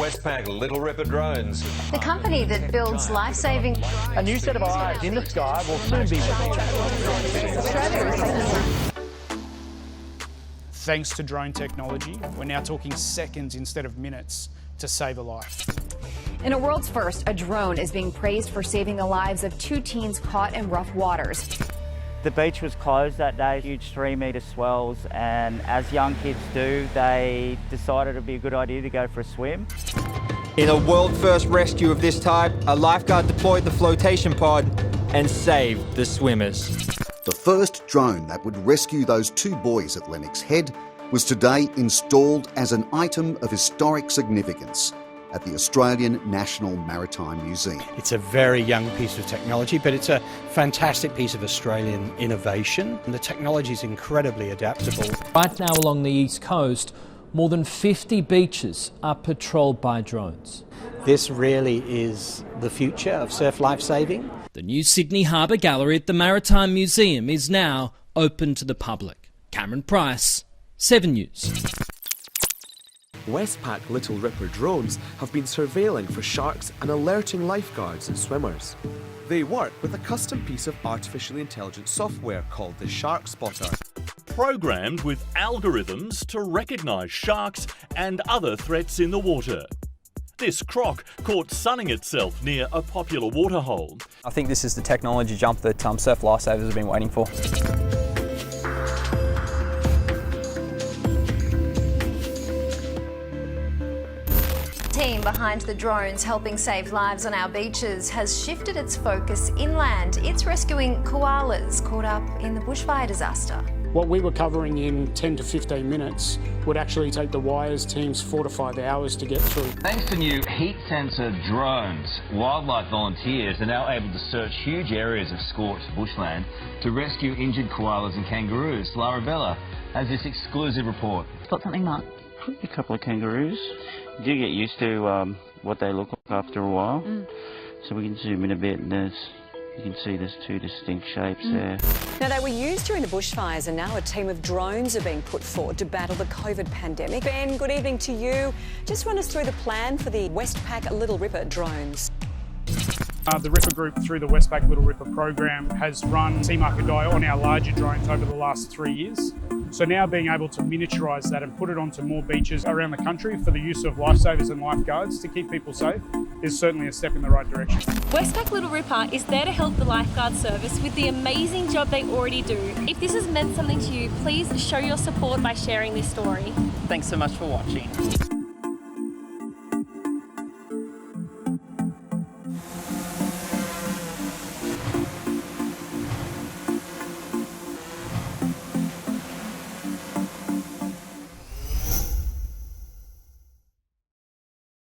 Westpac Little Ripper drones. The company that builds life-saving... A new set of eyes in the sky will soon be... Thanks to drone technology, we're now talking seconds instead of minutes to save a life. In a world's first, a drone is being praised for saving the lives of 2 teens caught in rough waters. The beach was closed that day, huge 3-metre swells, and as young kids do, they decided it'd be a good idea to go for a swim. In a world-first rescue of this type, a lifeguard deployed the flotation pod and saved the swimmers. The first drone that would rescue those 2 boys at Lennox Head was today installed as an item of historic significance at the Australian National Maritime Museum. It's a very young piece of technology, but it's a fantastic piece of Australian innovation. And the technology is incredibly adaptable. Right now along the east coast, more than 50 beaches are patrolled by drones. This really is the future of surf lifesaving. The new Sydney Harbour Gallery at the Maritime Museum is now open to the public. Cameron Price, 7 News. Westpac Little Ripper drones have been surveilling for sharks and alerting lifeguards and swimmers. They work with a custom piece of artificially intelligent software called the Shark Spotter. Programmed with algorithms to recognise sharks and other threats in the water. This croc caught sunning itself near a popular waterhole. I think this is the technology jump that surf lifesavers have been waiting for. The team behind the drones helping save lives on our beaches has shifted its focus inland. It's rescuing koalas caught up in the bushfire disaster. What we were covering in 10 to 15 minutes would actually take the wires teams 4 to 5 hours to get through. Thanks to new heat sensor drones, wildlife volunteers are now able to search huge areas of scorched bushland to rescue injured koalas and kangaroos. Lara Bella has this exclusive report. Got something, Mark? A couple of kangaroos. You do get used to what they look like after a while. So we can zoom in a bit and you can see there's 2 distinct shapes there. Now, they were used during the bushfires and now a team of drones are being put forward to battle the COVID pandemic. Ben, good evening to you. Just run us through the plan for the Westpac Little Ripper drones. The Ripper Group, through the Westpac Little Ripper program, has run Sea Market Die on our larger drones over the last 3 years. So now being able to miniaturise that and put it onto more beaches around the country for the use of lifesavers and lifeguards to keep people safe is certainly a step in the right direction. Westpac Little Ripper is there to help the lifeguard service with the amazing job they already do. If this has meant something to you, please show your support by sharing this story. Thanks so much for watching.